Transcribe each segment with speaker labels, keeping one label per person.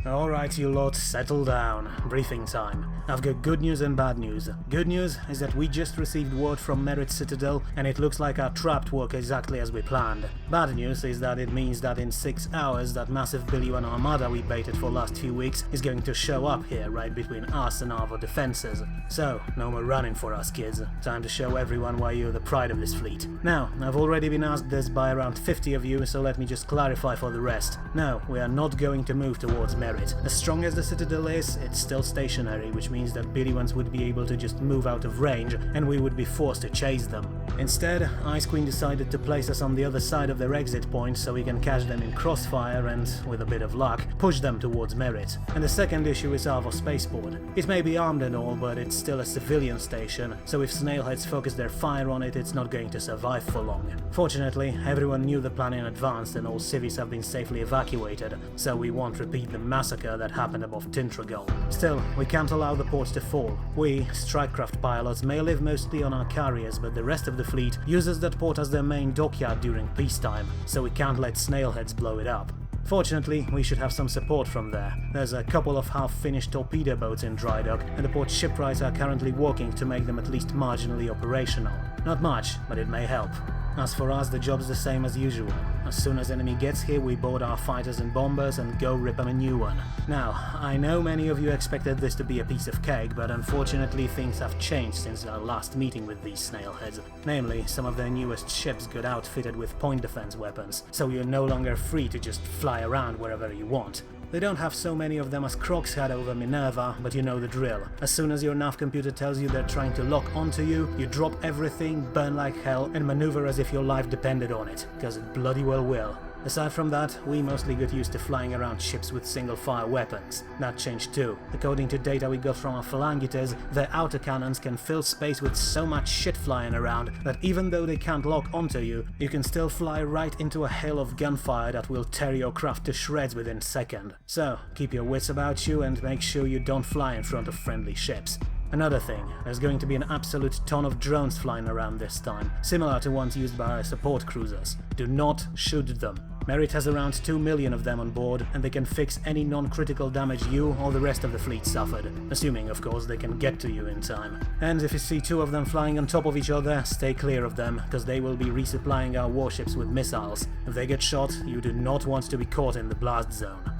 Speaker 1: Alright, you lot, settle down. Briefing time. I've got good news and bad news. Good news is that we just received word from Merit Citadel and it looks like our trap worked exactly as we planned. Bad news is that it means that in 6 hours that massive Billion armada we baited for last few weeks is going to show up here right between us and Arvo defenses. So, no more running for us, kids. Time to show everyone why you're the pride of this fleet. Now, I've already been asked this by around 50 of you, so let me just clarify for the rest. No, we are not going to move towards Merit. As strong as the Citadel is, it's still stationary, which means that Billions would be able to just move out of range and we would be forced to chase them. Instead, Ice Queen decided to place us on the other side of their exit point so we can catch them in crossfire and, with a bit of luck, push them towards Merit. And the second issue is Arvo Spaceport. It may be armed and all, but it's still a civilian station, so if Snailheads focus their fire on it, it's not going to survive for long. Fortunately, everyone knew the plan in advance and all civvies have been safely evacuated, so we won't repeat the massacre that happened above Tintragal. Still, we can't allow the ports to fall. We, strikecraft pilots, may live mostly on our carriers, but the rest of the fleet uses that port as their main dockyard during peacetime, so we can't let Snailheads blow it up. Fortunately, we should have some support from there. There's a couple of half-finished torpedo boats in dry dock, and the port shipwrights are currently working to make them at least marginally operational. Not much, but it may help. As for us, the job's the same as usual. As soon as enemy gets here, we board our fighters and bombers and go rip them a new one. Now, I know many of you expected this to be a piece of cake, but unfortunately things have changed since our last meeting with these Snailheads. Namely, some of their newest ships got outfitted with point defense weapons, so you're no longer free to just fly around wherever you want. They don't have so many of them as Crocs had over Minerva, but you know the drill. As soon as your nav computer tells you they're trying to lock onto you, you drop everything, burn like hell, and maneuver as if your life depended on it, because it bloody well will. Aside from that, we mostly got used to flying around ships with single-fire weapons. That changed too. According to data we got from our phalangiters, their autocannons can fill space with so much shit flying around that even though they can't lock onto you, you can still fly right into a hail of gunfire that will tear your craft to shreds within seconds. So, keep your wits about you and make sure you don't fly in front of friendly ships. Another thing, there's going to be an absolute ton of drones flying around this time, similar to ones used by our support cruisers. Do not shoot them. Merit has around 2 million of them on board, and they can fix any non-critical damage you or the rest of the fleet suffered, assuming of course they can get to you in time. And if you see 2 of them flying on top of each other, stay clear of them, because they will be resupplying our warships with missiles. If they get shot, you do not want to be caught in the blast zone.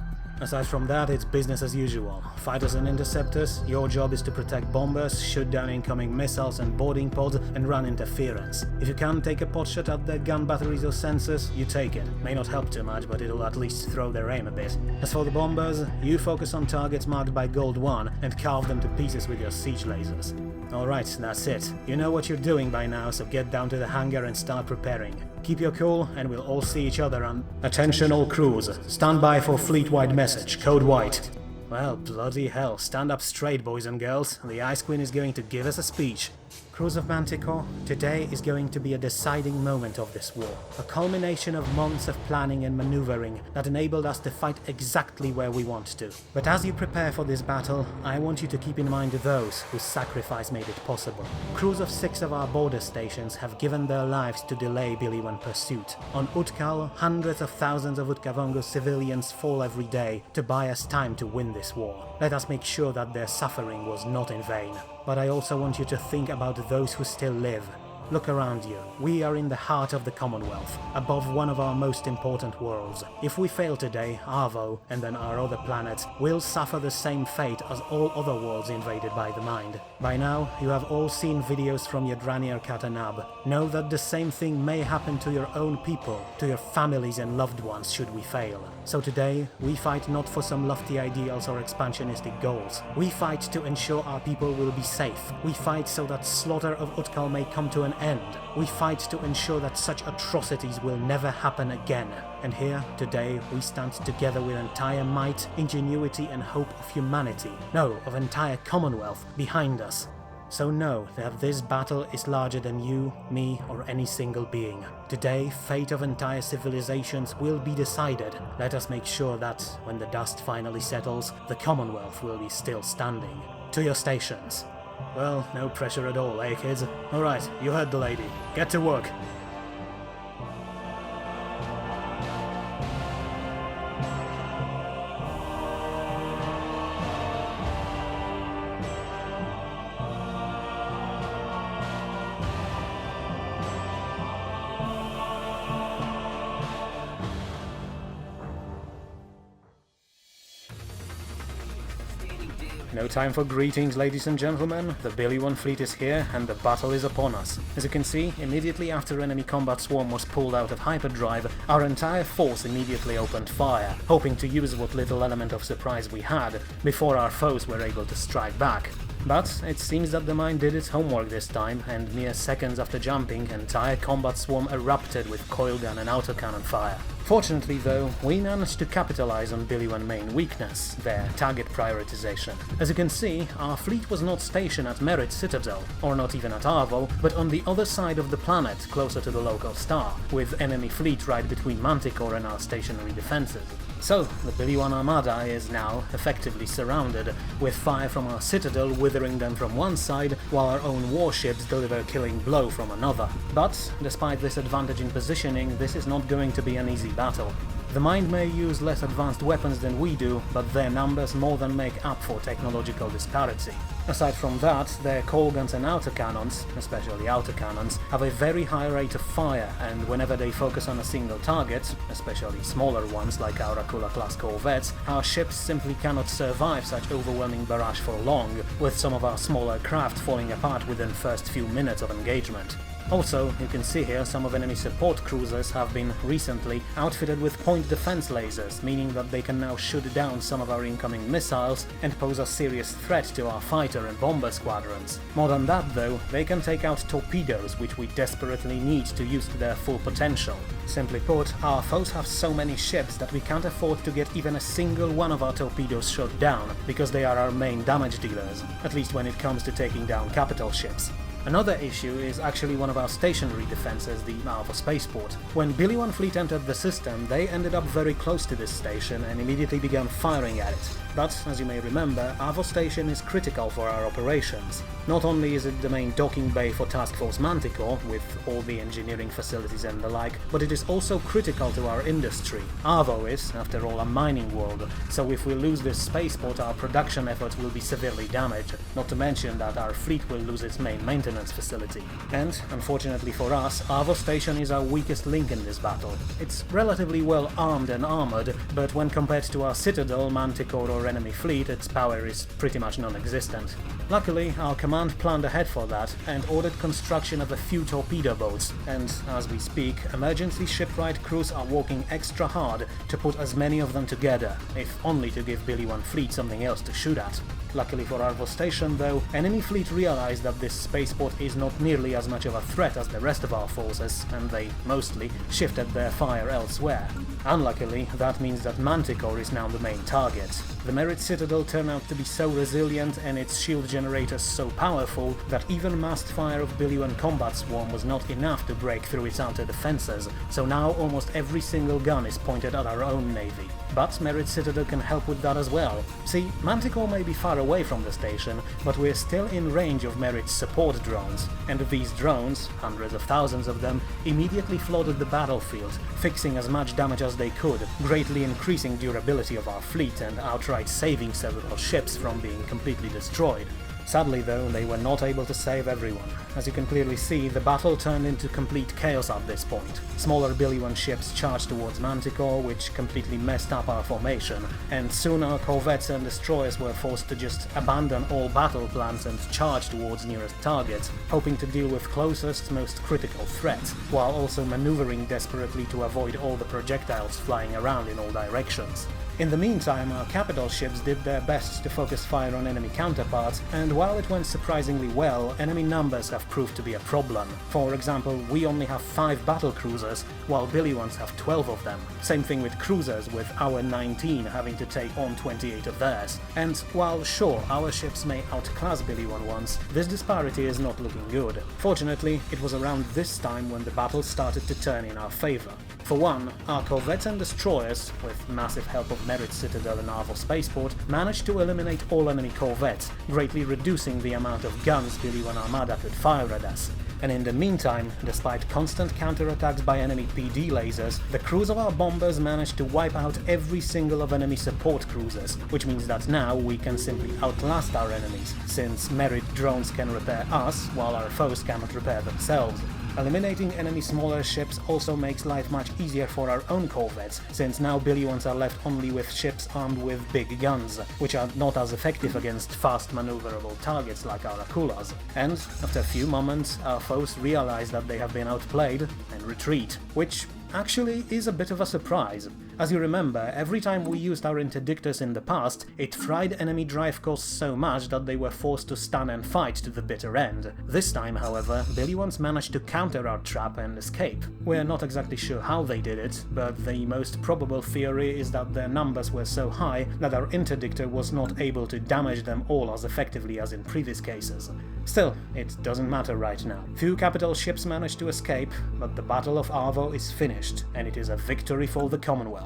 Speaker 1: Aside from that, it's business as usual. Fighters and interceptors, your job is to protect bombers, shoot down incoming missiles and boarding pods, and run interference. If you can't take a potshot at their gun batteries or sensors, you take it. May not help too much, but it'll at least throw their aim a bit. As for the bombers, you focus on targets marked by Gold 1 and carve them to pieces with your siege lasers. Alright, that's it. You know what you're doing by now, so get down to the hangar and start preparing. Keep your cool, and we'll all see each other on... Attention all crews, stand by for fleet-wide message, code white. Well, bloody hell, stand up straight, boys and girls. The Ice Queen is going to give us a speech. Crews of Manticore, today is going to be a deciding moment of this war. A culmination of months of planning and maneuvering that enabled us to fight exactly where we want to. But as you prepare for this battle, I want you to keep in mind those whose sacrifice made it possible. Crews of 6 of our border stations have given their lives to delay Billion pursuit. On Utkal, hundreds of thousands of Utkavongo civilians fall every day to buy us time to win this war. Let us make sure that their suffering was not in vain. But I also want you to think about those who still live. Look around you. We are in the heart of the Commonwealth, above one of our most important worlds. If we fail today, Arvo, and then our other planets, will suffer the same fate as all other worlds invaded by the Mind. By now, you have all seen videos from Yadranier Katanab. Know that the same thing may happen to your own people, to your families and loved ones should we fail. So today, we fight not for some lofty ideals or expansionistic goals. We fight to ensure our people will be safe. We fight so that slaughter of Utkal may come to an end. We fight to ensure that such atrocities will never happen again. And here, today, we stand together with entire might, ingenuity and hope of humanity, no, of entire Commonwealth, behind us. So know that this battle is larger than you, me, or any single being. Today, fate of entire civilizations will be decided. Let us make sure that, when the dust finally settles, the Commonwealth will be still standing. To your stations. Well, no pressure at all, eh kids? Alright, you heard the lady. Get to work. No time for greetings, ladies and gentlemen. The Billy One fleet is here and the battle is upon us. As you can see, immediately after enemy combat swarm was pulled out of hyperdrive, our entire force immediately opened fire, hoping to use what little element of surprise we had before our foes were able to strike back. But it seems that the mine did its homework this time, and mere seconds after jumping, entire combat swarm erupted with coil gun and autocannon fire. Fortunately though, we managed to capitalize on Billy One's main weakness, their target prioritization. As you can see, our fleet was not stationed at Merit Citadel, or not even at Arvo, but on the other side of the planet, closer to the local star, with enemy fleet right between Manticore and our stationary defenses. So, the Billy One Armada is now effectively surrounded, with fire from our citadel withering them from one side, while our own warships deliver a killing blow from another. But, despite this advantage in positioning, this is not going to be an easy battle. The Mind may use less advanced weapons than we do, but their numbers more than make up for technological disparity. Aside from that, their coal guns and autocannons, especially autocannons, have a very high rate of fire, and whenever they focus on a single target, especially smaller ones like our Aquila-class corvettes, our ships simply cannot survive such overwhelming barrage for long, with some of our smaller craft falling apart within the first few minutes of engagement. Also, you can see here some of enemy support cruisers have been recently outfitted with point defense lasers, meaning that they can now shoot down some of our incoming missiles and pose a serious threat to our fighter and bomber squadrons. More than that though, they can take out torpedoes, which we desperately need to use to their full potential. Simply put, our foes have so many ships that we can't afford to get even a single one of our torpedoes shot down, because they are our main damage dealers, at least when it comes to taking down capital ships. Another issue is actually one of our stationary defenses, the Arvo spaceport. When Billy One fleet entered the system, they ended up very close to this station and immediately began firing at it. But, as you may remember, Arvo station is critical for our operations. Not only is it the main docking bay for Task Force Manticore, with all the engineering facilities and the like, but it is also critical to our industry. Arvo is, after all, a mining world, so if we lose this spaceport, our production efforts will be severely damaged, not to mention that our fleet will lose its main maintenance facility. And, unfortunately for us, Arvo station is our weakest link in this battle. It's relatively well armed and armored, but when compared to our Citadel, Manticore or enemy fleet, its power is pretty much non-existent. Luckily, our command planned ahead for that and ordered construction of a few torpedo boats, and as we speak, emergency shipwright crews are working extra hard to put as many of them together, if only to give Billy One fleet something else to shoot at. Luckily for Arvo station though, enemy fleet realized that this spaceport is not nearly as much of a threat as the rest of our forces, and they mostly shifted their fire elsewhere. Unluckily, that means that Manticore is now the main target. The Merit Citadel turned out to be so resilient and its shield generators so powerful that even massed fire of Billy One combat swarm was not enough to break through its outer defenses, so now almost every single gun is pointed at our own navy. But Merit Citadel can help with that as well. See, Manticore may be far away from the station, but we're still in range of Merit's support drones, and these drones, hundreds of thousands of them, immediately flooded the battlefield, fixing as much damage as they could, greatly increasing durability of our fleet and outright saving several ships from being completely destroyed. Sadly though, they were not able to save everyone. As you can clearly see, the battle turned into complete chaos at this point. Smaller Billy One ships charged towards Manticore, which completely messed up our formation, and soon our corvettes and destroyers were forced to just abandon all battle plans and charge towards nearest targets, hoping to deal with closest, most critical threats, while also maneuvering desperately to avoid all the projectiles flying around in all directions. In the meantime, our capital ships did their best to focus fire on enemy counterparts, and while it went surprisingly well, enemy numbers have proved to be a problem. For example, we only have 5 battle cruisers, while Billy Ones have 12 of them. Same thing with cruisers, with our 19 having to take on 28 of theirs. And while sure, our ships may outclass Billy One ones, this disparity is not looking good. Fortunately, it was around this time when the battle started to turn in our favor. For one, our corvettes and destroyers, with massive help of Merit Citadel and Arvo spaceport, managed to eliminate all enemy corvettes, greatly reducing the amount of guns Billy One Armada could fire at us. And in the meantime, despite constant counterattacks by enemy PD lasers, the crews of our bombers managed to wipe out every single of enemy support cruisers, which means that now we can simply outlast our enemies, since Merit drones can repair us, while our foes cannot repair themselves. Eliminating enemy smaller ships also makes life much easier for our own corvettes, since now Billy ones are left only with ships armed with big guns, which are not as effective against fast maneuverable targets like our Akulas. And after a few moments, our foes realize that they have been outplayed and retreat, which actually is a bit of a surprise. As you remember, every time we used our interdictors in the past, it fried enemy drive cores so much that they were forced to stand and fight to the bitter end. This time, however, Billy ones managed to counter our trap and escape. We're not exactly sure how they did it, but the most probable theory is that their numbers were so high that our interdictor was not able to damage them all as effectively as in previous cases. Still, it doesn't matter right now. Few capital ships managed to escape, but the Battle of Arvo is finished, and it is a victory for the Commonwealth.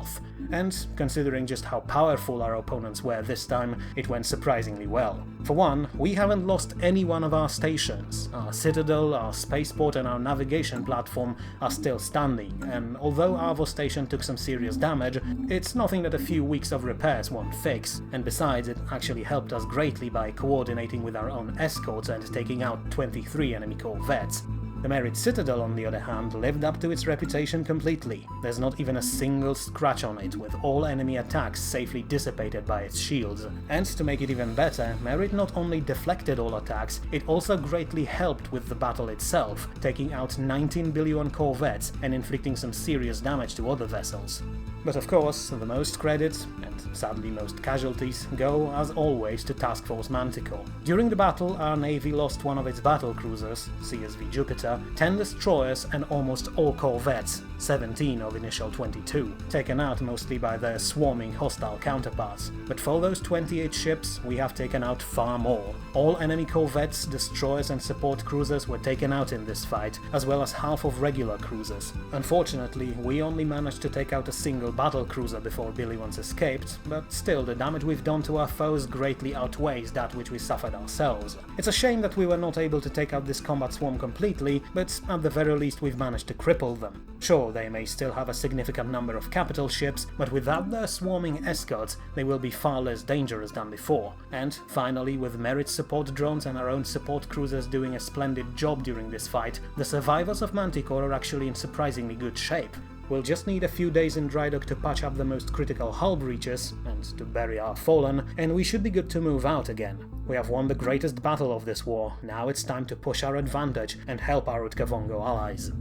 Speaker 1: And, considering just how powerful our opponents were this time, it went surprisingly well. For one, we haven't lost any one of our stations. Our citadel, our spaceport and our navigation platform are still standing, and although Arvo station took some serious damage, it's nothing that a few weeks of repairs won't fix, and besides it actually helped us greatly by coordinating with our own escorts and taking out 23 enemy corvettes. The Merit Citadel, on the other hand, lived up to its reputation completely. There's not even a single scratch on it, with all enemy attacks safely dissipated by its shields. And to make it even better, Merit not only deflected all attacks, it also greatly helped with the battle itself, taking out 19 Billion corvettes and inflicting some serious damage to other vessels. But of course, the most credit, and sadly most casualties, go as always to Task Force Manticore. During the battle, our navy lost one of its battle cruisers, CSV Jupiter, 10 destroyers and almost all corvettes, 17 of initial 22, taken out mostly by their swarming hostile counterparts. But for those 28 ships, we have taken out far more. All enemy corvettes, destroyers and support cruisers were taken out in this fight, as well as half of regular cruisers. Unfortunately, we only managed to take out a single battle cruiser before Billy ones escaped, but still the damage we've done to our foes greatly outweighs that which we suffered ourselves. It's a shame that we were not able to take out this combat swarm completely, but at the very least we've managed to cripple them. Sure, they may still have a significant number of capital ships, but without their swarming escorts, they will be far less dangerous than before. And finally, with Merit's support drones and our own support cruisers doing a splendid job during this fight, the survivors of Manticore are actually in surprisingly good shape. We'll just need a few days in dry dock to patch up the most critical hull breaches and to bury our fallen, and we should be good to move out again. We have won the greatest battle of this war, now it's time to push our advantage and help our Utkavongo allies.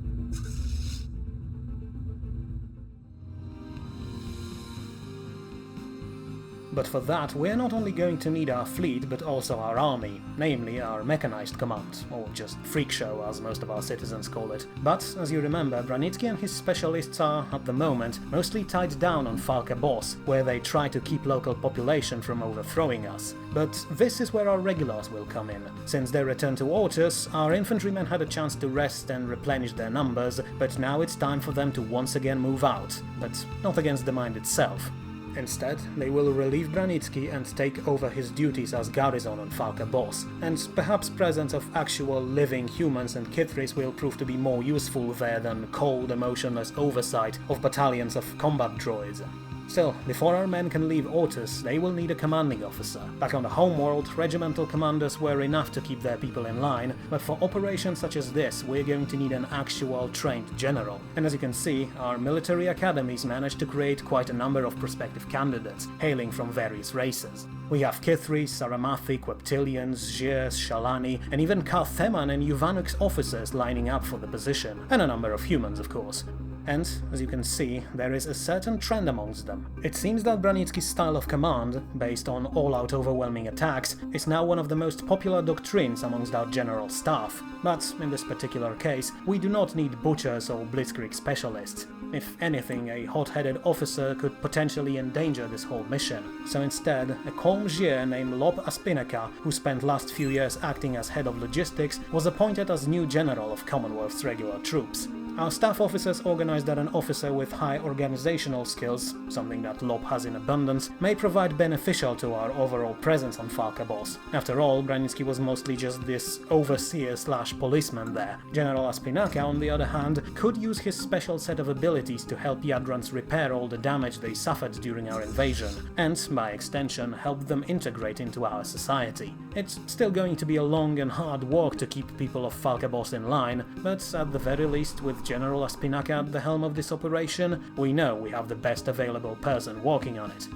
Speaker 1: But for that, we're not only going to need our fleet, but also our army, namely our mechanized command, or just freak show as most of our citizens call it. But, as you remember, Branitsky and his specialists are, at the moment, mostly tied down on Falka Boss, where they try to keep local population from overthrowing us. But this is where our regulars will come in. Since their return to Ortus, our infantrymen had a chance to rest and replenish their numbers, but now it's time for them to once again move out, but not against the mind itself. Instead, they will relieve Branitsky and take over his duties as garrison on Falka Boss, and perhaps presence of actual living humans and Kithris will prove to be more useful there than cold, emotionless oversight of battalions of combat droids. Still, before our men can leave Ortus, they will need a commanding officer. Back on the homeworld, regimental commanders were enough to keep their people in line, but for operations such as this, we're going to need an actual trained general. And as you can see, our military academies managed to create quite a number of prospective candidates, hailing from various races. We have Kithris, Saramathi, Queptilians, Xirs, Shalani, and even Kartheman and Yuvanuk's officers lining up for the position, and a number of humans, of course. And, as you can see, there is a certain trend amongst them. It seems that Branitsky's style of command, based on all-out overwhelming attacks, is now one of the most popular doctrines amongst our general staff. But, in this particular case, we do not need butchers or blitzkrieg specialists. If anything, a hot-headed officer could potentially endanger this whole mission. So instead, a calm Xier named Lob Aspinaka, who spent last few years acting as head of logistics, was appointed as new general of Commonwealth's regular troops. Our staff officers organize that an officer with high organizational skills, something that LOP has in abundance, may provide beneficial to our overall presence on Falcabos. After all, Braniski was mostly just this overseer/policeman there. General Aspinaka, on the other hand, could use his special set of abilities to help Yadrans repair all the damage they suffered during our invasion, and, by extension, help them integrate into our society. It's still going to be a long and hard walk to keep people of Falcabos in line, but at the very least, with General Aspinaka at the helm of this operation, we know we have the best available person working on it.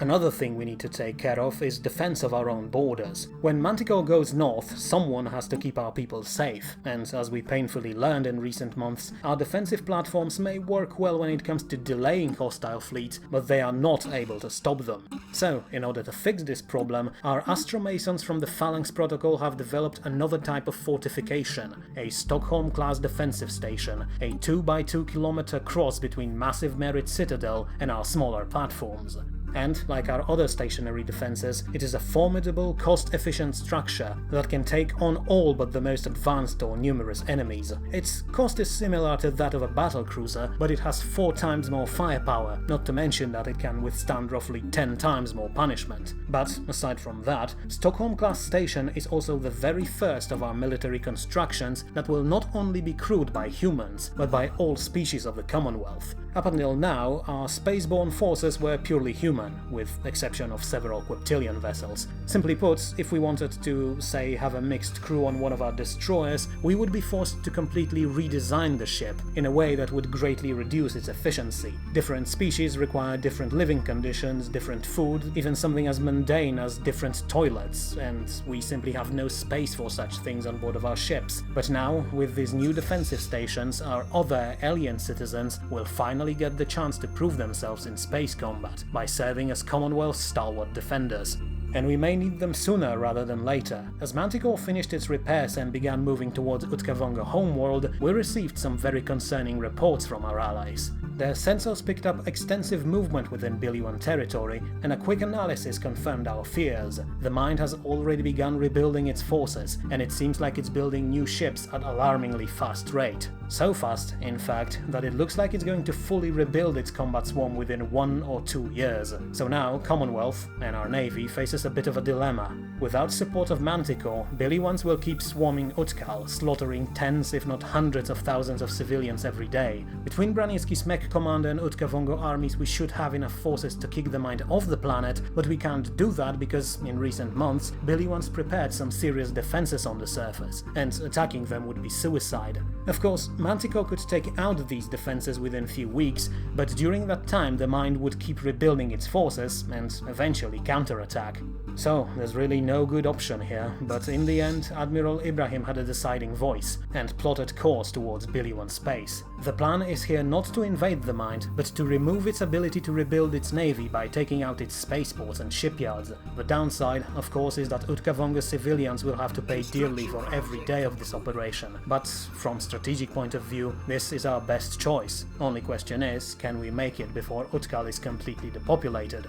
Speaker 1: Another thing we need to take care of is defense of our own borders. When Manticore goes north, someone has to keep our people safe, and as we painfully learned in recent months, our defensive platforms may work well when it comes to delaying hostile fleets, but they are not able to stop them. So, in order to fix this problem, our Astromasons from the Phalanx Protocol have developed another type of fortification, a Stockholm-class defensive station, a 2x2 kilometer cross between massive Merit Citadel and our smaller platforms. And, like our other stationary defenses, it is a formidable, cost-efficient structure that can take on all but the most advanced or numerous enemies. Its cost is similar to that of a battlecruiser, but it has 4 times more firepower, not to mention that it can withstand roughly 10 times more punishment. But, aside from that, Stockholm-class station is also the very first of our military constructions that will not only be crewed by humans, but by all species of the Commonwealth. Up until now, our spaceborne forces were purely human, with exception of several quintillion vessels. Simply put, if we wanted to, say, have a mixed crew on one of our destroyers, we would be forced to completely redesign the ship in a way that would greatly reduce its efficiency. Different species require different living conditions, different food, even something as mundane as different toilets, and we simply have no space for such things on board of our ships. But now, with these new defensive stations, our other alien citizens will finally get the chance to prove themselves in space combat by serving as Commonwealth stalwart defenders. And we may need them sooner rather than later. As Manticore finished its repairs and began moving towards Utkavonga homeworld, we received some very concerning reports from our allies. Their sensors picked up extensive movement within Bilyuan territory, and a quick analysis confirmed our fears. The Mind has already begun rebuilding its forces, and it seems like it's building new ships at alarmingly fast rate. So fast, in fact, that it looks like it's going to fully rebuild its combat swarm within 1 or 2 years. So now, Commonwealth, and our navy, faces a bit of a dilemma. Without support of Manticore, Bilyuans will keep swarming Utkal, slaughtering tens if not hundreds of thousands of civilians every day. Between Braniski's mech commander and Utkavongo armies we should have enough forces to kick the Mind off the planet, but we can't do that because, in recent months, Bilyuans prepared some serious defenses on the surface, and attacking them would be suicide. Of course, Manticore could take out these defenses within few weeks, but during that time the Mind would keep rebuilding its forces and eventually counterattack. So, there's really no good option here, but in the end, Admiral Ibrahim had a deciding voice, and plotted course towards Bilyuan space. The plan is here not to invade the Mind, but to remove its ability to rebuild its navy by taking out its spaceports and shipyards. The downside, of course, is that Utkavonga civilians will have to pay dearly for every day of this operation, but from strategic point of view, this is our best choice. Only question is, can we make it before Utkal is completely depopulated?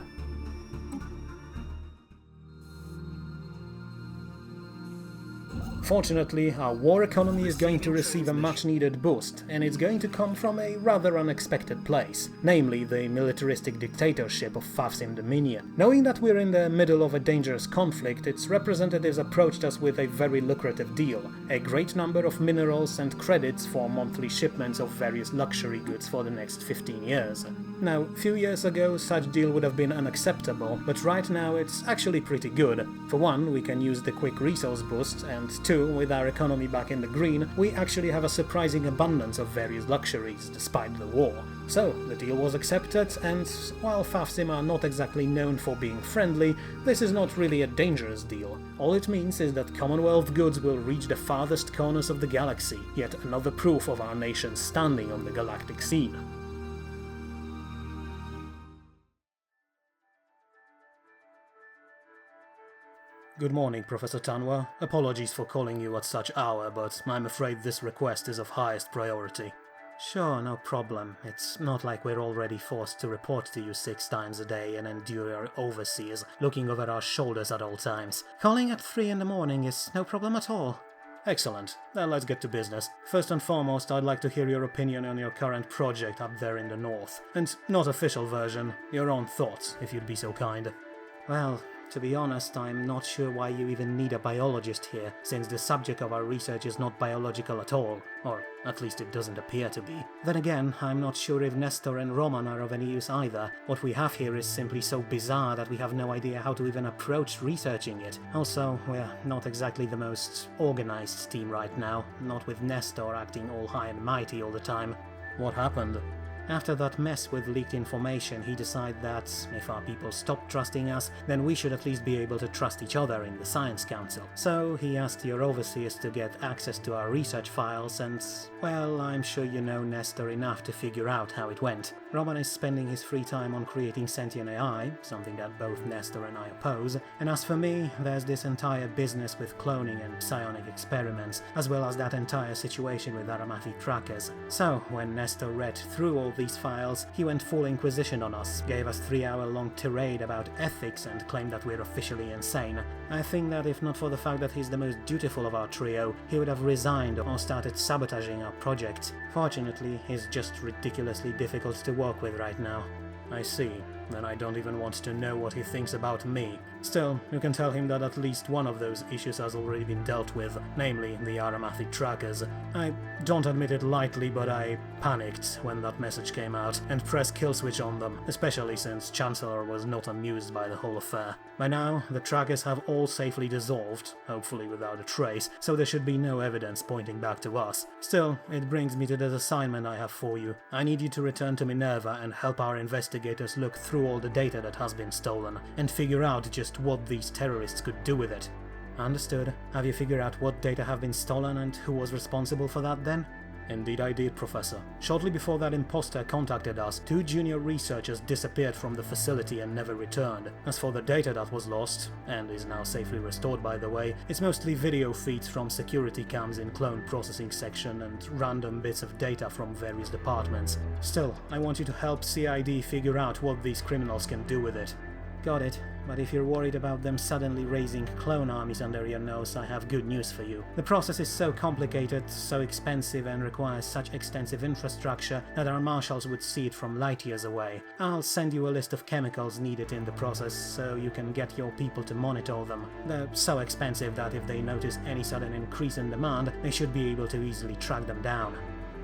Speaker 1: Fortunately, our war economy is going to receive a much-needed boost, and it's going to come from a rather unexpected place, namely the militaristic dictatorship of Farscin Dominion. Knowing that we're in the middle of a dangerous conflict, its representatives approached us with a very lucrative deal, a great number of minerals and credits for monthly shipments of various luxury goods for the next 15 years. Now, a few years ago such deal would have been unacceptable, but right now it's actually pretty good. For one, we can use the quick resource boost, and two, with our economy back in the green, we actually have a surprising abundance of various luxuries, despite the war. So, the deal was accepted, and while Fafsim are not exactly known for being friendly, this is not really a dangerous deal. All it means is that Commonwealth goods will reach the farthest corners of the galaxy, yet another proof of our nation's standing on the galactic scene. Good morning, Professor Tanwa. Apologies for calling you at such hour, but I'm afraid this request is of highest priority. Sure, no problem. It's not like we're already forced to report to you 6 times a day and endure your overseers looking over our shoulders at all times. Calling at 3 in the morning is no problem at all. Excellent. Then let's get to business. First and foremost, I'd like to hear your opinion on your current project up there in the north. And not official version, your own thoughts, if you'd be so kind. Well, to be honest, I'm not sure why you even need a biologist here, since the subject of our research is not biological at all, or at least it doesn't appear to be. Then again, I'm not sure if Nestor and Roman are of any use either. What we have here is simply so bizarre that we have no idea how to even approach researching it. Also, we're not exactly the most organized team right now, not with Nestor acting all high and mighty all the time. What happened? After that mess with leaked information, he decided that if our people stopped trusting us, then we should at least be able to trust each other in the Science Council. So he asked your overseers to get access to our research files and, well, I'm sure you know Nestor enough to figure out how it went. Roman is spending his free time on creating sentient AI, something that both Nestor and I oppose, and as for me, there's this entire business with cloning and psionic experiments, as well as that entire situation with aromatic trackers. So, when Nestor read through all these files, he went full inquisition on us, gave us 3-hour-long tirade about ethics and claimed that we're officially insane. I think that if not for the fact that he's the most dutiful of our trio, he would have resigned or started sabotaging our project. Fortunately, he's just ridiculously difficult to work with right now. I see. Then I don't even want to know what he thinks about me. Still, you can tell him that at least one of those issues has already been dealt with, namely the aromatic trackers. I don't admit it lightly, but I panicked when that message came out and pressed kill switch on them, especially since Chancellor was not amused by the whole affair. By now, the trackers have all safely dissolved, hopefully without a trace, so there should be no evidence pointing back to us. Still, it brings me to the assignment I have for you. I need you to return to Minerva and help our investigators look through all the data that has been stolen, and figure out just what these terrorists could do with it. Understood. Have you figured out what data have been stolen and who was responsible for that then? Indeed I did, Professor. Shortly before that imposter contacted us, 2 junior researchers disappeared from the facility and never returned. As for the data that was lost, and is now safely restored by the way, it's mostly video feeds from security cams in clone processing section and random bits of data from various departments. Still, I want you to help CID figure out what these criminals can do with it. Got it. But if you're worried about them suddenly raising clone armies under your nose, I have good news for you. The process is so complicated, so expensive, and requires such extensive infrastructure that our marshals would see it from light years away. I'll send you a list of chemicals needed in the process so you can get your people to monitor them. They're so expensive that if they notice any sudden increase in demand, they should be able to easily track them down.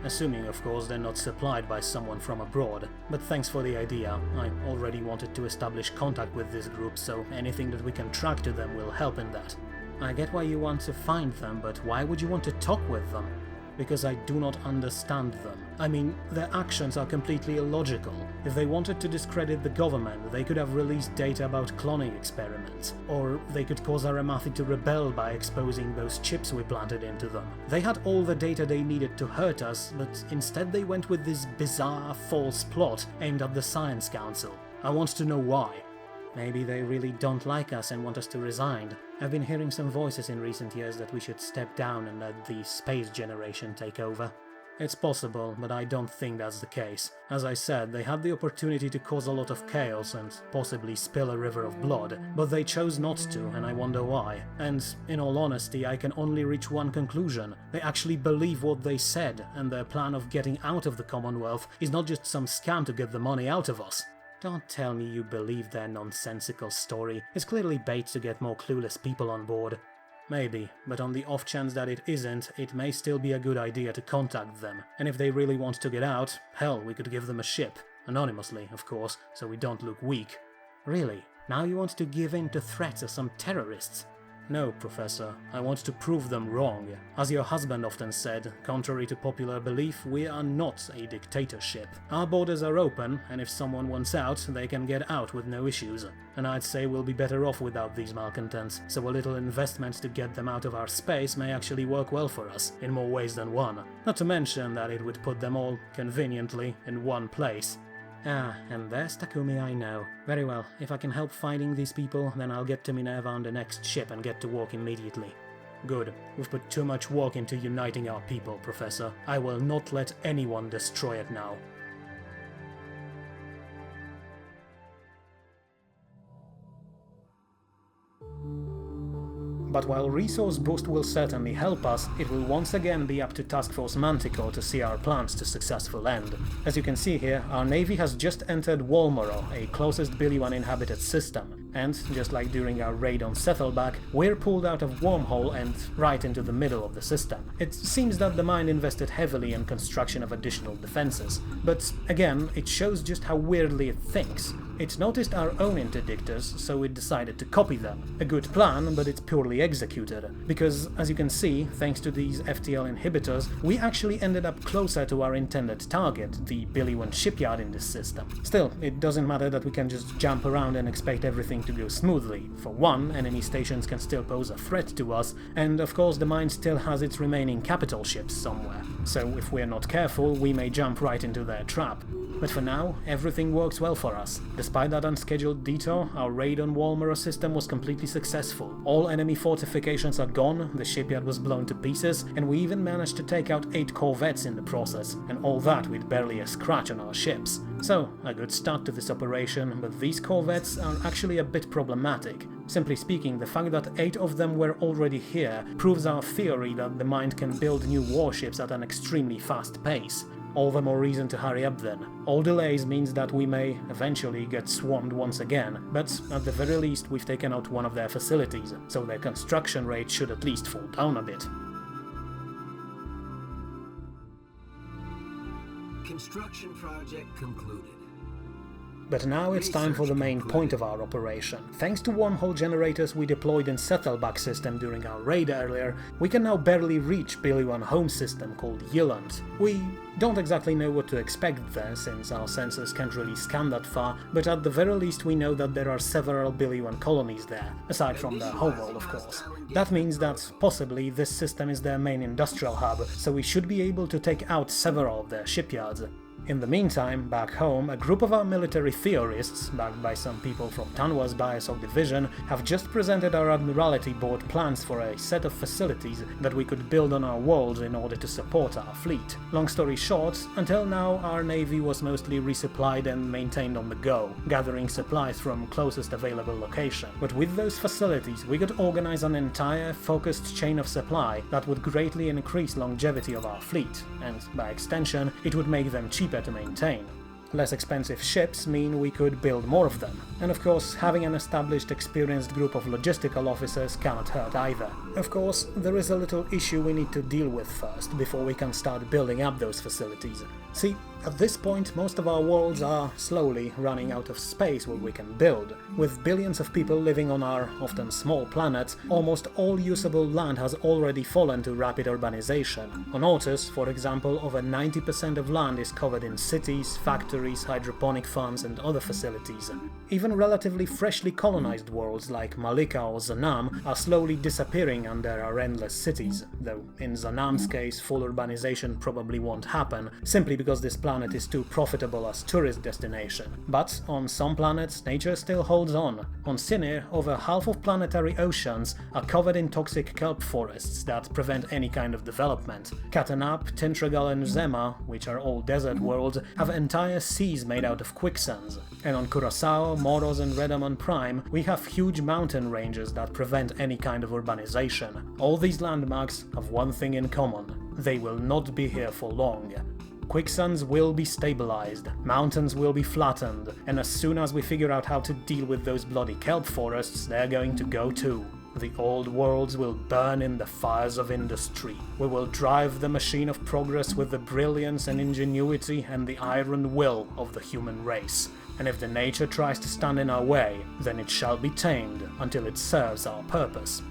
Speaker 1: Assuming, of course, they're not supplied by someone from abroad. But thanks for the idea. I already wanted to establish contact with this group, so anything that we can track to them will help in that. I get why you want to find them, but why would you want to talk with them? Because I do not understand them. I mean, their actions are completely illogical. If they wanted to discredit the government, they could have released data about cloning experiments. Or they could cause Aromathi to rebel by exposing those chips we planted into them. They had all the data they needed to hurt us, but instead they went with this bizarre, false plot aimed at the Science Council. I want to know why. Maybe they really don't like us and want us to resign. I've been hearing some voices in recent years that we should step down and let the space generation take over. It's possible, but I don't think that's the case. As I said, they had the opportunity to cause a lot of chaos and possibly spill a river of blood, but they chose not to, and I wonder why. And, in all honesty, I can only reach one conclusion. They actually believe what they said, and their plan of getting out of the Commonwealth is not just some scam to get the money out of us. Don't tell me you believe their nonsensical story. It's clearly bait to get more clueless people on board. Maybe, but on the off chance that it isn't, it may still be a good idea to contact them. And if they really want to get out, hell, we could give them a ship. Anonymously, of course, so we don't look weak. Really? Now you want to give in to threats of some terrorists? No, Professor, I want to prove them wrong. As your husband often said, contrary to popular belief, we are not a dictatorship. Our borders are open, and if someone wants out, they can get out with no issues. And I'd say we'll be better off without these malcontents, so a little investment to get them out of our space may actually work well for us, in more ways than one. Not to mention that it would put them all, conveniently, in one place. Ah, and there's Takumi I know. Very well, if I can help finding these people, then I'll get to Minerva on the next ship and get to work immediately. Good. We've put too much work into uniting our people, Professor. I will not let anyone destroy it now. But while Resource Boost will certainly help us, it will once again be up to Task Force Manticore to see our plans to successful end. As you can see here, our navy has just entered Walmero, a closest Billy-1 inhabited system, and, just like during our raid on Settleback, we're pulled out of Wormhole and right into the middle of the system. It seems that the mine invested heavily in construction of additional defenses, but again, it shows just how weirdly it thinks. It noticed our own interdictors, so it decided to copy them. A good plan, but it's poorly executed, because, as you can see, thanks to these FTL inhibitors, we actually ended up closer to our intended target, the Billy-1 shipyard in this system. Still, it doesn't matter that we can just jump around and expect everything to go smoothly. For one, enemy stations can still pose a threat to us, and of course the mine still has its remaining capital ships somewhere, so if we're not careful, we may jump right into their trap. But for now, everything works well for us. Despite that unscheduled detour, our raid on Walmero system was completely successful. All enemy fortifications are gone, the shipyard was blown to pieces, and we even managed to take out 8 corvettes in the process, and all that with barely a scratch on our ships. So, a good start to this operation, but these corvettes are actually a bit problematic. Simply speaking, the fact that 8 of them were already here proves our theory that the mind can build new warships at an extremely fast pace. All the more reason to hurry up then. All delays means that we may eventually get swarmed once again, but at the very least we've taken out one of their facilities, so their construction rate should at least fall down a bit.
Speaker 2: Construction project concluded.
Speaker 1: But now it's time for the main point of our operation. Thanks to wormhole generators we deployed in Settleback system during our raid earlier, we can now barely reach Billy-1 home system called Yilland. We don't exactly know what to expect there, since our sensors can't really scan that far, but at the very least we know that there are several Billy-1 colonies there, aside from the homeworld of course. That means that possibly this system is their main industrial hub, so we should be able to take out several of their shipyards. In the meantime, back home, a group of our military theorists, backed by some people from Tanwa's Bioshock division, have just presented our Admiralty board plans for a set of facilities that we could build on our worlds in order to support our fleet. Long story short, until now our navy was mostly resupplied and maintained on the go, gathering supplies from closest available location. But with those facilities we could organize an entire focused chain of supply that would greatly increase longevity of our fleet, and by extension it would make them cheaper to maintain. Less expensive ships mean we could build more of them, and of course having an established experienced group of logistical officers cannot hurt either. Of course, there is a little issue we need to deal with first before we can start building up those facilities. See, at this point most of our worlds are slowly running out of space where we can build. With billions of people living on our often small planets, almost all usable land has already fallen to rapid urbanization. On Otus, for example, over 90% of land is covered in cities, factories, hydroponic farms and other facilities. Even relatively freshly colonized worlds like Malika or Zanam are slowly disappearing under our endless cities, though in Zanam's case full urbanization probably won't happen, simply because this planet is too profitable as tourist destination. But on some planets nature still holds on. On Sinir, over half of planetary oceans are covered in toxic kelp forests that prevent any kind of development. Katanap, Tintragal and Zema, which are all desert worlds, have entire seas made out of quicksands. And on Curaçao, Moros and Redmond Prime, we have huge mountain ranges that prevent any kind of urbanization. All these landmarks have one thing in common: they will not be here for long. Quicksands will be stabilized, mountains will be flattened, and as soon as we figure out how to deal with those bloody kelp forests, they're going to go too. The old worlds will burn in the fires of industry. We will drive the machine of progress with the brilliance and ingenuity and the iron will of the human race. And if the nature tries to stand in our way, then it shall be tamed until it serves our purpose.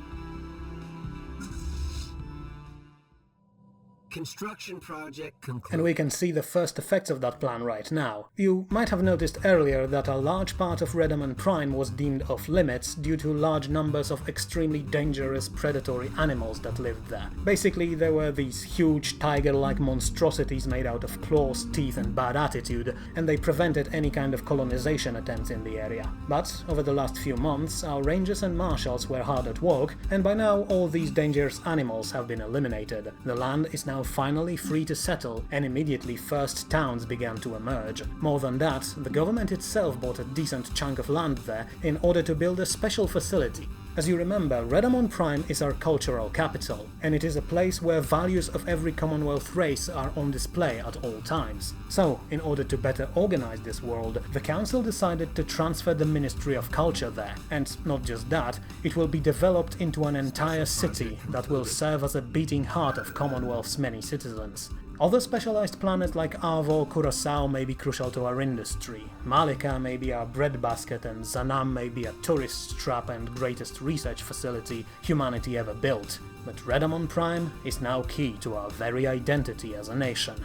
Speaker 2: Construction project concluded.
Speaker 1: And we can see the first effects of that plan right now. You might have noticed earlier that a large part of Redmond Prime was deemed off limits due to large numbers of extremely dangerous predatory animals that lived there. Basically, there were these huge tiger-like monstrosities made out of claws, teeth and bad attitude, and they prevented any kind of colonization attempts in the area. But over the last few months, our rangers and marshals were hard at work, and by now all these dangerous animals have been eliminated. The land is now finally free to settle, and immediately first towns began to emerge. More than that, the government itself bought a decent chunk of land there in order to build a special facility. As you remember, Redmond Prime is our cultural capital, and it is a place where values of every Commonwealth race are on display at all times. So, in order to better organize this world, the Council decided to transfer the Ministry of Culture there, and not just that, it will be developed into an entire city that will serve as a beating heart of Commonwealth's many citizens. Other specialized planets like Arvo, Curaçao may be crucial to our industry, Malika may be our breadbasket, and Zanam may be a tourist trap and greatest research facility humanity ever built. But Redmond Prime is now key to our very identity as a nation.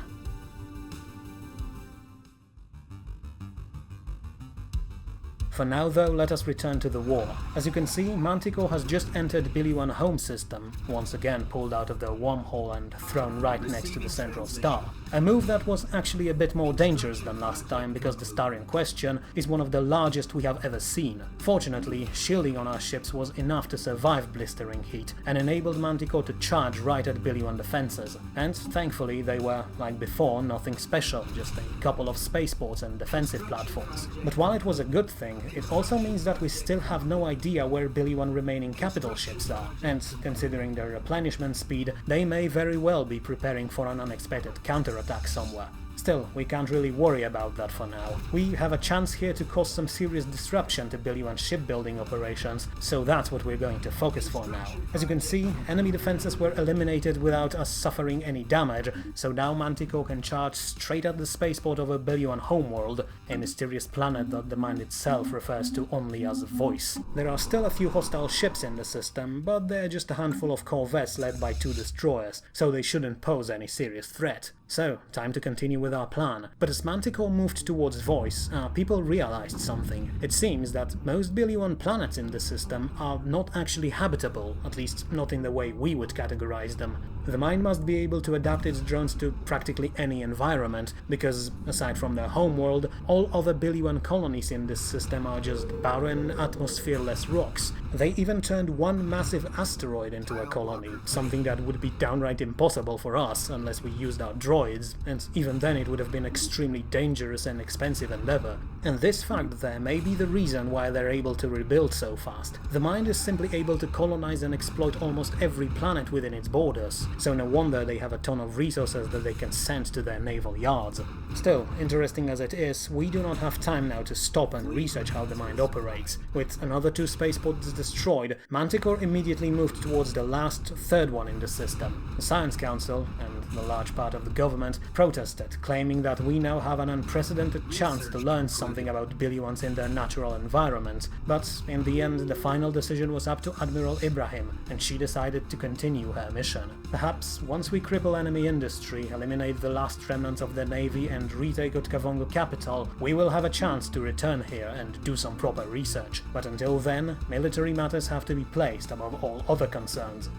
Speaker 1: For now though, let us return to the war. As you can see, Manticore has just entered Billy One home system, once again pulled out of the wormhole and thrown right next to the central star. A move that was actually a bit more dangerous than last time because the star in question is one of the largest we have ever seen. Fortunately, shielding on our ships was enough to survive blistering heat and enabled Manticore to charge right at Billy One defenses. And thankfully they were, like before, nothing special, just a couple of spaceports and defensive platforms. But while it was a good thing, it also means that we still have no idea where Billy One remaining capital ships are, and considering their replenishment speed, they may very well be preparing for an unexpected counterattack somewhere. Still, we can't really worry about that for now. We have a chance here to cause some serious disruption to Billy One shipbuilding operations, so that's what we're going to focus for now. As you can see, enemy defenses were eliminated without us suffering any damage, so now Manticore can charge straight at the spaceport over Billy One homeworld, a mysterious planet that the mind itself refers to only as Voice. There are still a few hostile ships in the system, but they're just a handful of corvettes led by 2 destroyers, so they shouldn't pose any serious threat. So, time to continue with our plan. But as Manticore moved towards Voice, our people realized something. It seems that most Billy One planets in the system are not actually habitable, at least not in the way we would categorize them. The mind must be able to adapt its drones to practically any environment, because, aside from their homeworld, all other Billy One colonies in this system are just barren, atmosphereless rocks. They even turned one massive asteroid into a colony, something that would be downright impossible for us unless we used our droids, and even then it would have been extremely dangerous and expensive endeavor. And this fact there may be the reason why they're able to rebuild so fast. The mind is simply able to colonize and exploit almost every planet within its borders, so no wonder they have a ton of resources that they can send to their naval yards. Still, interesting as it is, we do not have time now to stop and research how the mind operates. With another 2 spaceports destroyed, Manticore immediately moved towards the last, 3rd one in the system. The Science Council, and the large part of the government, protested, claiming that we now have an unprecedented chance to learn something about Billy Ones in their natural environment, but in the end the final decision was up to Admiral Ibrahim, and she decided to continue her mission. Perhaps once we cripple enemy industry, eliminate the last remnants of the navy and retake Utkavongo capital, we will have a chance to return here and do some proper research. But until then, military matters have to be placed above all other concerns.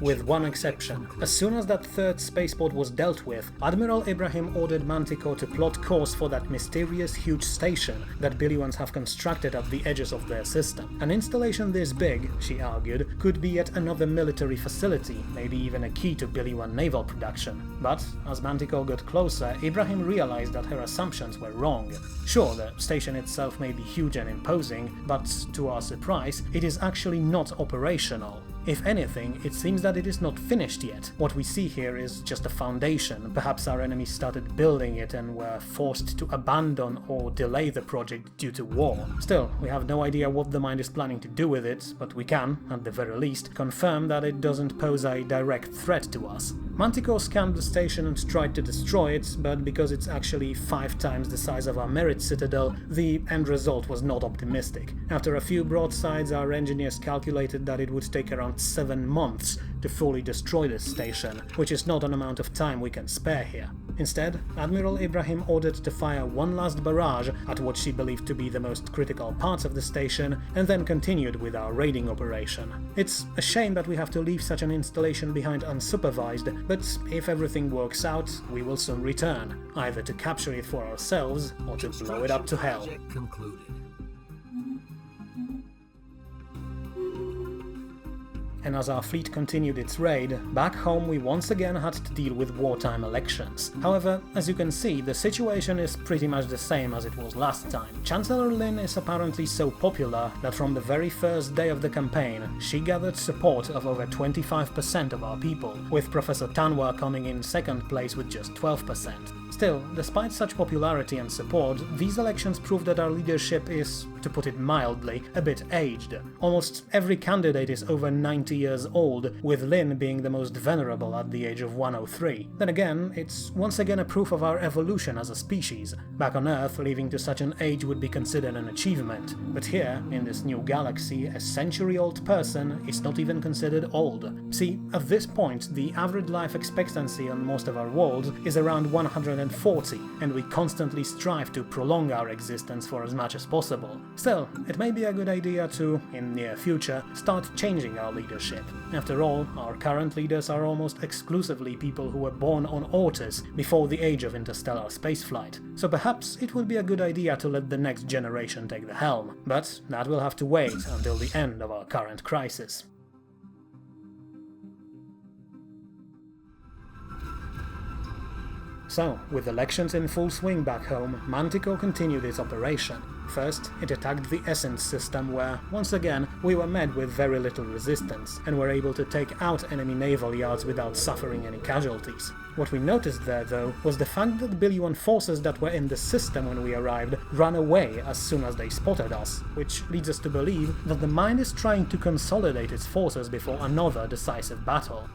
Speaker 1: With one exception. As soon as that 3rd spaceport was dealt with, Admiral Ibrahim ordered Manticore to plot course for that mysterious huge station that Billy Ones have constructed at the edges of their system. An installation this big, she argued, could be yet another military facility, maybe even a key to Billy One naval production. But, as Manticore got closer, Ibrahim realized that her assumptions were wrong. Sure, the station itself may be huge and imposing, but to our surprise, it is actually not operational. If anything, it seems that it is not finished yet. What we see here is just a foundation. Perhaps our enemies started building it and were forced to abandon or delay the project due to war. Still, we have no idea what the mind is planning to do with it, but we can, at the very least, confirm that it doesn't pose a direct threat to us. Manticore scanned the station and tried to destroy it, but because it's actually 5 times the size of our Merit Citadel, the end result was not optimistic. After a few broadsides, our engineers calculated that it would take around 7 months to fully destroy this station, which is not an amount of time we can spare here. Instead, Admiral Ibrahim ordered to fire one last barrage at what she believed to be the most critical parts of the station, and then continued with our raiding operation. It's a shame that we have to leave such an installation behind unsupervised, but if everything works out, we will soon return, either to capture it for ourselves or to blow it up to hell.
Speaker 2: Project concluded.
Speaker 1: And as our fleet continued its raid, back home we once again had to deal with wartime elections. However, as you can see, the situation is pretty much the same as it was last time. Chancellor Lin is apparently so popular that from the very first day of the campaign, she gathered support of over 25% of our people, with Professor Tanwa coming in second place with just 12%. Still, despite such popularity and support, these elections prove that our leadership is, to put it mildly, a bit aged. Almost every candidate is over 90 years old, with Lin being the most venerable at the age of 103. Then again, it's once again a proof of our evolution as a species. Back on Earth, living to such an age would be considered an achievement, but here, in this new galaxy, a century-old person is not even considered old. See, at this point, the average life expectancy on most of our worlds is around 140, and we constantly strive to prolong our existence for as much as possible. Still, it may be a good idea to, in near future, start changing our leadership. After all, our current leaders are almost exclusively people who were born on Ortis before the age of interstellar spaceflight, so perhaps it would be a good idea to let the next generation take the helm, but that will have to wait until the end of our current crisis. So, with elections in full swing back home, Manticore continued its operation. First, it attacked the Essence system where, once again, we were met with very little resistance, and were able to take out enemy naval yards without suffering any casualties. What we noticed there, though, was the fact that Billion forces that were in the system when we arrived ran away as soon as they spotted us, which leads us to believe that the Mind is trying to consolidate its forces before another decisive battle.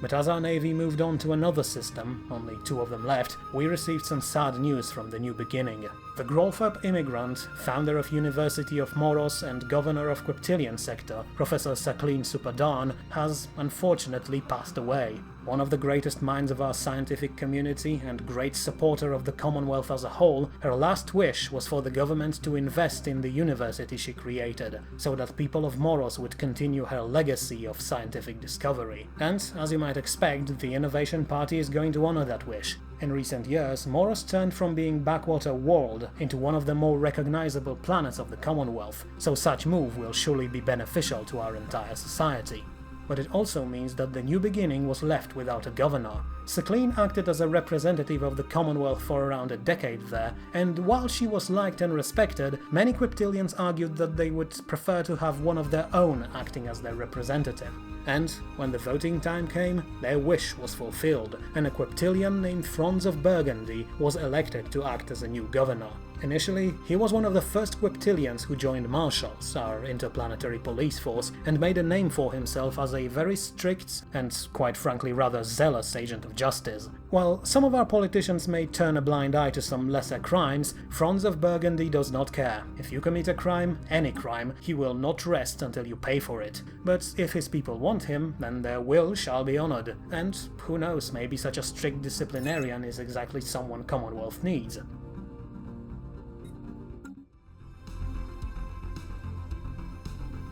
Speaker 1: But as our navy moved on to another system, only 2 of them left, we received some sad news from the new beginning. The Grolfurp immigrant, founder of University of Moros and governor of Quiptilian sector, Professor Sakleen Supadan, has unfortunately passed away. One of the greatest minds of our scientific community and great supporter of the Commonwealth as a whole, her last wish was for the government to invest in the university she created, so that people of Moros would continue her legacy of scientific discovery. And, as you might expect, the Innovation Party is going to honor that wish. In recent years, Moros turned from being backwater world into one of the more recognizable planets of the Commonwealth, so such move will surely be beneficial to our entire society. But it also means that the new beginning was left without a governor. Sakleen acted as a representative of the Commonwealth for around a decade there, and while she was liked and respected, many Quiptilians argued that they would prefer to have one of their own acting as their representative. And when the voting time came, their wish was fulfilled, and a Quiptilian named Franz of Burgundy was elected to act as a new governor. Initially, he was one of the first Quiptilians who joined Marshals, our interplanetary police force, and made a name for himself as a very strict and, quite frankly, rather zealous agent of justice. While some of our politicians may turn a blind eye to some lesser crimes, Franz of Burgundy does not care. If you commit a crime, any crime, he will not rest until you pay for it. But if his people want him, then their will shall be honored. And who knows, maybe such a strict disciplinarian is exactly someone Commonwealth needs.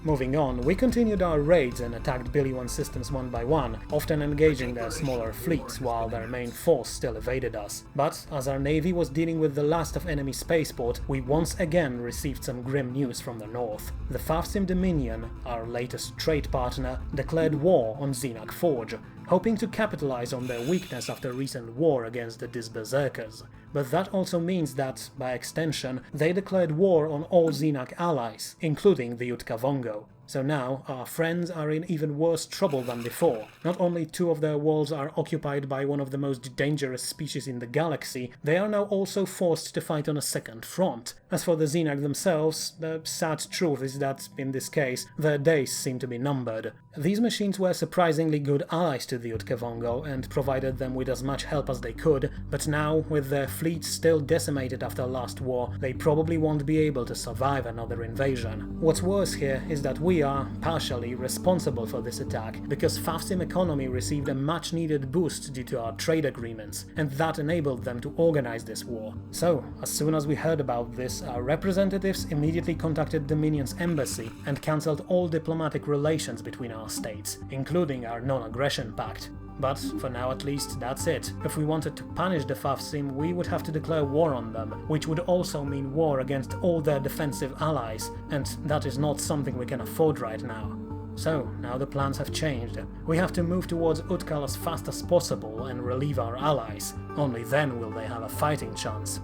Speaker 1: Moving on, we continued our raids and attacked Billy One systems one by one, often engaging their smaller fleets while their main force still evaded us. But as our navy was dealing with the last of enemy spaceport, we once again received some grim news from the north. The Farscin Dominion, our latest trade partner, declared war on Xenac Forge, hoping to capitalize on their weakness after recent war against the Disberserkers. But that also means that, by extension, they declared war on all Xenac allies, including the Utka Vongo. So now, our friends are in even worse trouble than before. Not only 2 of their worlds are occupied by one of the most dangerous species in the galaxy, they are now also forced to fight on a second front. As for the Xenac themselves, the sad truth is that, in this case, their days seem to be numbered. These machines were surprisingly good allies to the Utkavongo and provided them with as much help as they could, but now, with their fleets still decimated after last war, they probably won't be able to survive another invasion. What's worse here is that we are, partially, responsible for this attack, because Farscin economy received a much-needed boost due to our trade agreements, and that enabled them to organize this war. So, as soon as we heard about this, our representatives immediately contacted Dominion's embassy and cancelled all diplomatic relations between our states, including our non-aggression pact. But, for now at least, that's it. If we wanted to punish the Farscin, we would have to declare war on them, which would also mean war against all their defensive allies, and that is not something we can afford right now. So, now the plans have changed. We have to move towards Utkal as fast as possible and relieve our allies. Only then will they have a fighting chance.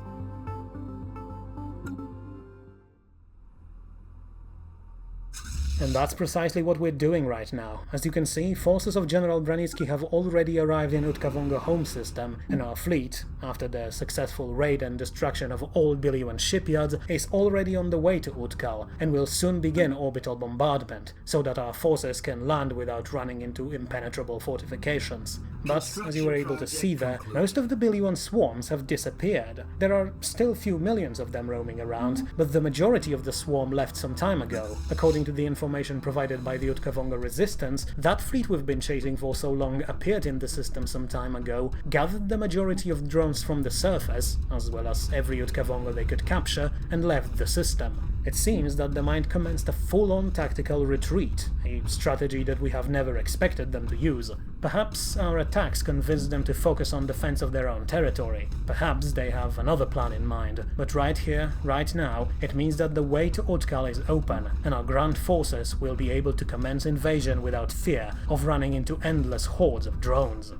Speaker 1: And that's precisely what we're doing right now. As you can see, forces of General Branitsky have already arrived in Utkavongo home system, and our fleet, after their successful raid and destruction of all Biliuan shipyards, is already on the way to Utkal, and will soon begin orbital bombardment, so that our forces can land without running into impenetrable fortifications. But, as you were able to see there, most of the Biliuan swarms have disappeared. There are still few millions of them roaming around, but the majority of the swarm left some time ago. According to the information provided by the Utkavongo resistance, that fleet we've been chasing for so long appeared in the system some time ago, gathered the majority of drones from the surface, as well as every Utkavongo they could capture, and left the system. It seems that the Mind commenced a full-on tactical retreat, a strategy that we have never expected them to use. Perhaps our attacks convinced them to focus on defense of their own territory. Perhaps they have another plan in mind, but right here, right now, it means that the way to Utkal is open, and our grand forces will be able to commence invasion without fear of running into endless hordes of drones.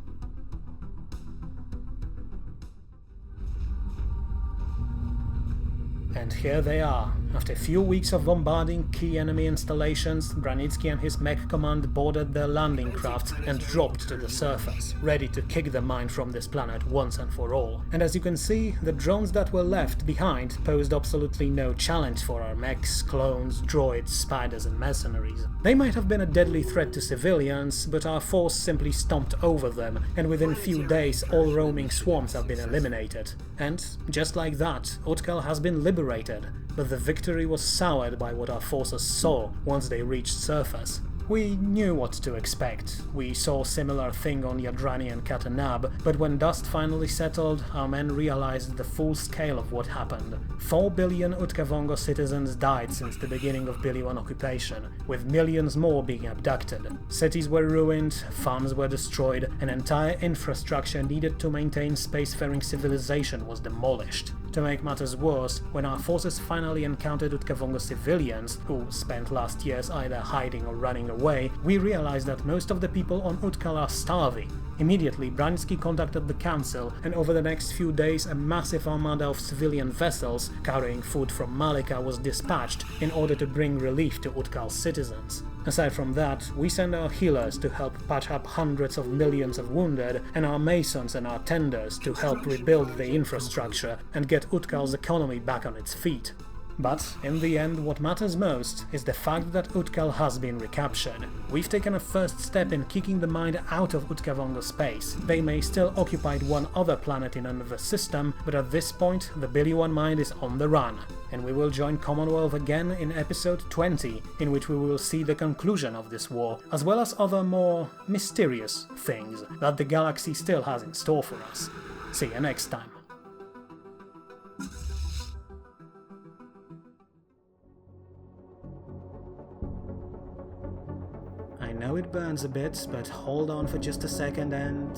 Speaker 1: And here they are. After a few weeks of bombarding key enemy installations, Branitsky and his mech command boarded their landing crafts and dropped to the surface, ready to kick the Mind from this planet once and for all. And as you can see, the drones that were left behind posed absolutely no challenge for our mechs, clones, droids, spiders and mercenaries. They might have been a deadly threat to civilians, but our force simply stomped over them, and within few days all roaming swarms have been eliminated. And, just like that, Utkal has been liberated, but the victory was soured by what our forces saw once they reached surface. We knew what to expect. We saw a similar thing on Yadrani and Katanab, but when dust finally settled, our men realized the full scale of what happened. 4 billion Utkavongo citizens died since the beginning of Biliuan occupation, with millions more being abducted. Cities were ruined, farms were destroyed, and entire infrastructure needed to maintain spacefaring civilization was demolished. To make matters worse, when our forces finally encountered Utkavongo civilians, who spent last years either hiding or running away, we realized that most of the people on Utkal are starving. Immediately, Branitsky contacted the council, and over the next few days a massive armada of civilian vessels carrying food from Malika was dispatched in order to bring relief to Utkal's citizens. Aside from that, we send our healers to help patch up hundreds of millions of wounded, and our masons and our tenders to help rebuild the infrastructure and get Utkal's economy back on its feet. But, in the end, what matters most is the fact that Utkal has been recaptured. We've taken a first step in kicking the Mind out of Utkavongo space. They may still occupy one other planet in another system, but at this point, the Biliuan Mind is on the run. And we will join Commonwealth again in episode 20, in which we will see the conclusion of this war, as well as other more mysterious things that the galaxy still has in store for us. See you next time. I know it burns a bit, but hold on for just a second and...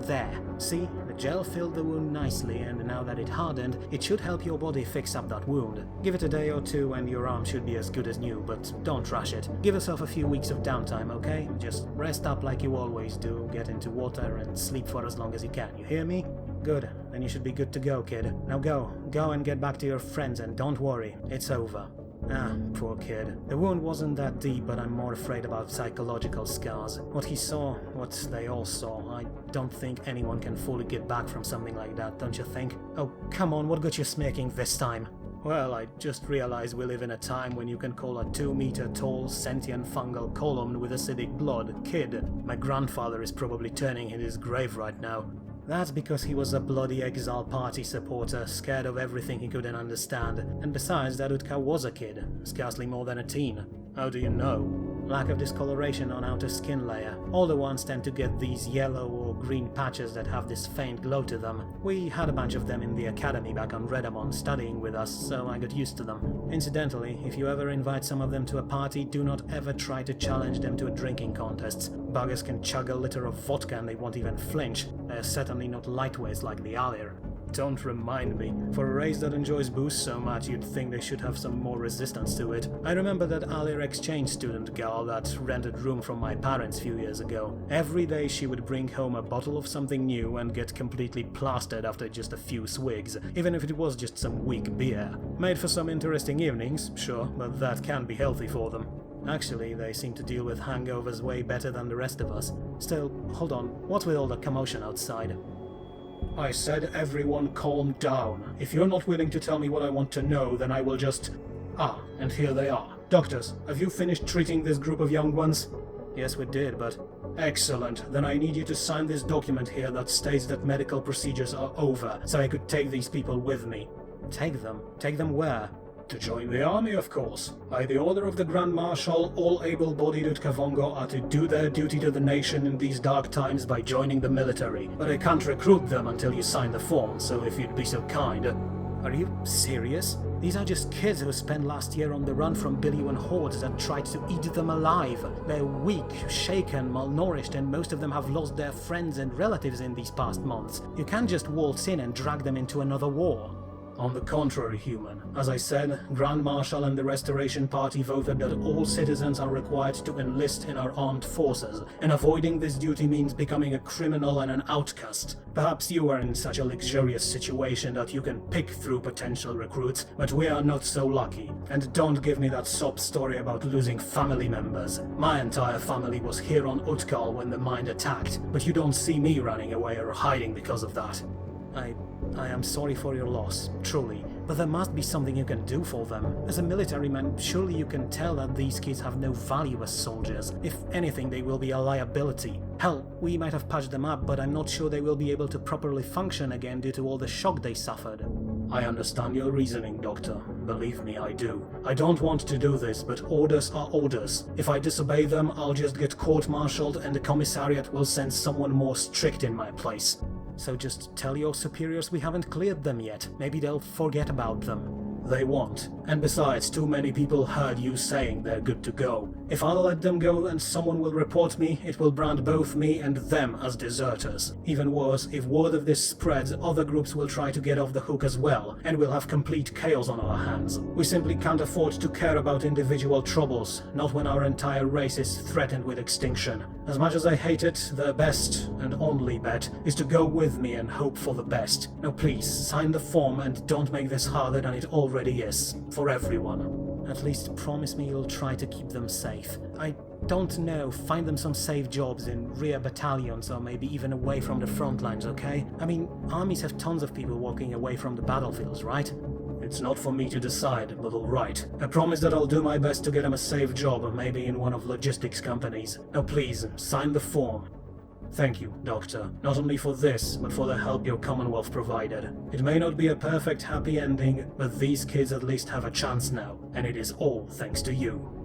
Speaker 1: there. See? The gel filled the wound nicely, and now that it hardened, it should help your body fix up that wound. Give it a day or two and your arm should be as good as new, but don't rush it. Give yourself a few weeks of downtime, okay? Just rest up like you always do, get into water and sleep for as long as you can, you hear me? Good, then you should be good to go, kid. Now go and get back to your friends and don't worry, it's over. Ah, poor kid. The wound wasn't that deep, but I'm more afraid about psychological scars. What he saw, what they all saw, I don't think anyone can fully get back from something like that, don't you think? Oh, come on, what got you smirking this time? Well, I just realized we live in a time when you can call a 2-meter tall, sentient fungal column with acidic blood kid. My grandfather is probably turning in his grave right now. That's because he was a bloody Exile Party supporter, scared of everything he couldn't understand. And besides, that Utka was a kid, scarcely more than a teen. How do you know? Lack of discoloration on outer skin layer. Older ones tend to get these yellow or green patches that have this faint glow to them. We had a bunch of them in the academy back on Redmond studying with us, so I got used to them. Incidentally, if you ever invite some of them to a party, do not ever try to challenge them to a drinking contest. Buggers can chug a liter of vodka and they won't even flinch. They're certainly not lightweights like the Alir. Don't remind me. For a race that enjoys booze so much, you'd think they should have some more resistance to it. I remember that Alir exchange student girl that rented room from my parents a few years ago. Every day she would bring home a bottle of something new and get completely plastered after just a few swigs, even if it was just some weak beer. Made for some interesting evenings, sure, but that can be healthy for them. Actually, they seem to deal with hangovers way better than the rest of us. Still, hold on, what's with all the commotion outside? I said everyone calm down. If you're not willing to tell me what I want to know, then I will just... Ah, and here they are. Doctors, have you finished treating this group of young ones? Yes, we did, but... Excellent. Then I need you to sign this document here that states that medical procedures are over, so I could take these people with me. Take them? Take them where? To join the army, of course. By the order of the Grand Marshal, all able-bodied Utkavongo are to do their duty to the nation in these dark times by joining the military. But I can't recruit them until you sign the form, so if you'd be so kind... Are you serious? These are just kids who spent last year on the run from Billion hordes that tried to eat them alive. They're weak, shaken, malnourished, and most of them have lost their friends and relatives in these past months. You can't just waltz in and drag them into another war. On the contrary, human. As I said, Grand Marshal and the Restoration Party voted that all citizens are required to enlist in our armed forces, and avoiding this duty means becoming a criminal and an outcast. Perhaps you are in such a luxurious situation that you can pick through potential recruits, but we are not so lucky. And don't give me that sob story about losing family members. My entire family was here on Utkal when the Mind attacked, but you don't see me running away or hiding because of that. I am sorry for your loss, truly, but there must be something you can do for them. As a military man, surely you can tell that these kids have no value as soldiers. If anything, they will be a liability. Hell, we might have patched them up, but I'm not sure they will be able to properly function again due to all the shock they suffered. I understand your reasoning, Doctor. Believe me, I do. I don't want to do this, but orders are orders. If I disobey them, I'll just get court-martialed and the commissariat will send someone more strict in my place. So just tell your superiors we haven't cleared them yet. Maybe they'll forget about them. They won't. And besides, too many people heard you saying they're good to go. If I'll let them go and someone will report me, it will brand both me and them as deserters. Even worse, if word of this spreads, other groups will try to get off the hook as well, and we'll have complete chaos on our hands. We simply can't afford to care about individual troubles, not when our entire race is threatened with extinction. As much as I hate it, the best and only bet is to go with me and hope for the best. Now please, sign the form and don't make this harder than it already is. For everyone. At least promise me you'll try to keep them safe. I don't know, find them some safe jobs in rear battalions or maybe even away from the front lines, okay? I mean, armies have tons of people walking away from the battlefields, right? It's not for me to decide, but alright. I promise that I'll do my best to get him a safe job, maybe in one of logistics companies. Now please, sign the form. Thank you, Doctor, not only for this, but for the help your Commonwealth provided. It may not be a perfect happy ending, but these kids at least have a chance now, and it is all thanks to you.